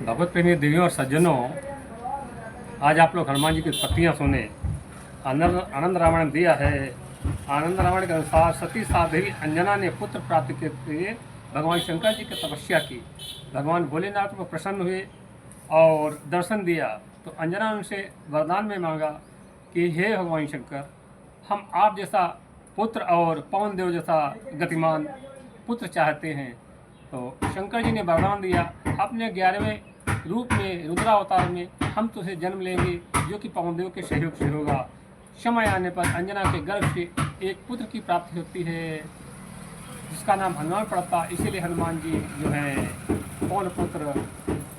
भगवत प्रेमी देवियों और सज्जनों, आज आप लोग हनुमान जी की उत्पत्तियाँ सुने। आनंद रामायण में दिया है। आनंद रामायण के अनुसार सती साध्वी अंजना ने पुत्र प्राप्ति के लिए भगवान शंकर जी की तपस्या की। भगवान भोलेनाथ को प्रसन्न हुए और दर्शन दिया तो अंजना उनसे वरदान में मांगा कि हे भगवान शंकर, हम आप जैसा पुत्र और पवन देव जैसा गतिमान पुत्र चाहते हैं। तो शंकर जी ने वरदान दिया, अपने 11वें रूप में रुद्रावतार में हम तुझे जन्म लेंगे जो कि पवन देव के सहयोग से होगा। समय आने पर अंजना के गर्भ से एक पुत्र की प्राप्ति होती है जिसका नाम हनुमान पड़ता। इसीलिए हनुमान जी जो है पवन पुत्र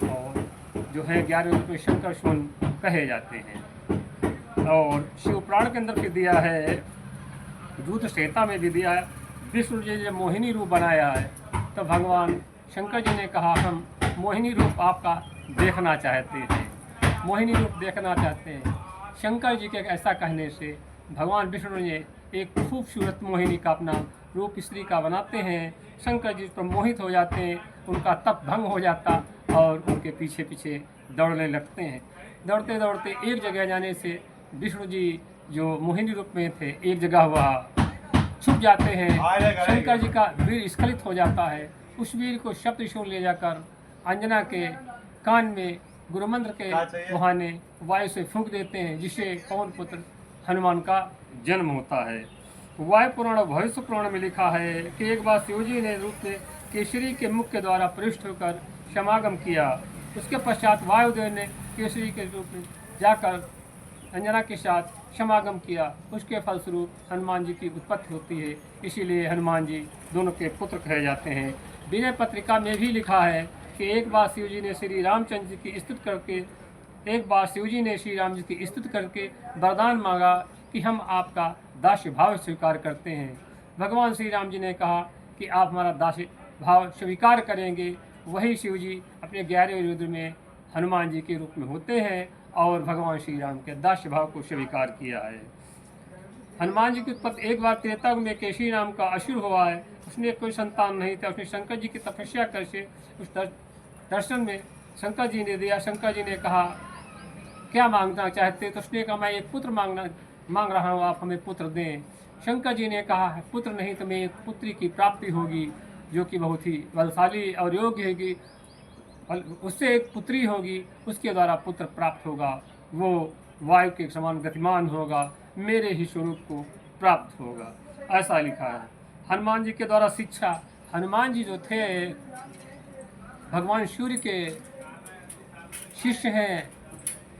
और जो है 11वें रूप में शंकर सुमन कहे जाते हैं। और शिव पुराण के अंदर भी दिया है, रुद्र संहिता में भी दिया है। विष्णु जी ने मोहिनी रूप बनाया है तो भगवान शंकर जी ने कहा हम मोहिनी रूप आपका देखना चाहते हैं, मोहिनी रूप देखना चाहते हैं। शंकर जी के ऐसा कहने से भगवान विष्णु ने एक खूबसूरत मोहिनी का अपना रूप स्त्री का बनाते हैं। शंकर जी पर मोहित हो जाते हैं, उनका तप भंग हो जाता और उनके पीछे पीछे दौड़ने लगते हैं। दौड़ते दौड़ते एक जगह जाने से विष्णु जी जो मोहिनी रूप में थे एक जगह वह छुप जाते हैं। शंकर जी का वीर स्खलित हो जाता है। उस वीर को सप्तऋषियों ले जाकर अंजना के कान में गुरुमंत्र के बहाने वायु से फूंक देते हैं, जिससे पवन पुत्र हनुमान का जन्म होता है। वायु पुराण और भविष्य पुराण में लिखा है कि एक बार शिवजी ने रूप में केसरी के मुख के द्वारा प्रविष्ट होकर समागम किया। उसके पश्चात वायुदेव ने केसरी के रूप में जाकर अंजना के साथ समागम किया। उसके फलस्वरूप हनुमान जी की उत्पत्ति होती है। इसीलिए हनुमान जी दोनों के पुत्र कहे जाते हैं। विनय पत्रिका में भी लिखा है कि एक बार शिवजी ने श्री रामचंद्र जी की स्तुति करके वरदान मांगा कि हम आपका दास्य भाव स्वीकार करते हैं। भगवान श्री राम जी ने कहा कि आप हमारा दास्य भाव स्वीकार करेंगे। वही शिवजी अपने 11वें रुद्र में हनुमान जी के रूप में होते हैं और भगवान श्री राम के दास्य भाव को स्वीकार किया है। हनुमान जी की उत्पत्ति एक बार त्रेता युग में केसरी नाम का असुर हुआ है। उसने कोई संतान नहीं था। उसने शंकर जी की तपस्या करके उस दर्शन में शंकर जी ने दिया। शंकर जी ने कहा क्या मांगना चाहते, तो उसने कहा मैं एक पुत्र मांग रहा हूँ, आप हमें पुत्र दें। शंकर जी ने कहा पुत्र नहीं तो मैं एक पुत्री की प्राप्ति होगी जो कि बहुत ही बलशाली और योग्य होगी, उससे एक पुत्री होगी, उसके द्वारा पुत्र प्राप्त होगा, वो वायु के समान गतिमान होगा, मेरे ही स्वरूप को प्राप्त होगा, ऐसा लिखा है। हनुमान जी के द्वारा शिक्षा, हनुमान जी जो थे भगवान सूर्य के शिष्य हैं।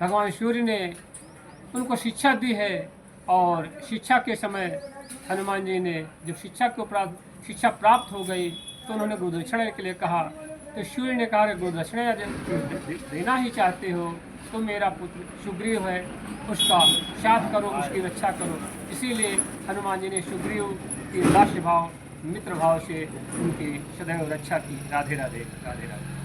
भगवान सूर्य ने उनको शिक्षा दी है और शिक्षा के समय हनुमान जी ने जब शिक्षा प्राप्त हो गई तो उन्होंने गुरुदक्षिणा के लिए कहा। तो सूर्य ने कहा कि गुरुदक्षिणा देना ही चाहते हो तो मेरा पुत्र सुग्रीव है, उसका साथ करो, उसकी रक्षा करो। इसीलिए हनुमान जी ने सुग्रीव की दास्य भाव मित्र भाव से उनकी सदैव रक्षा की। राधे राधे, राधे राधे।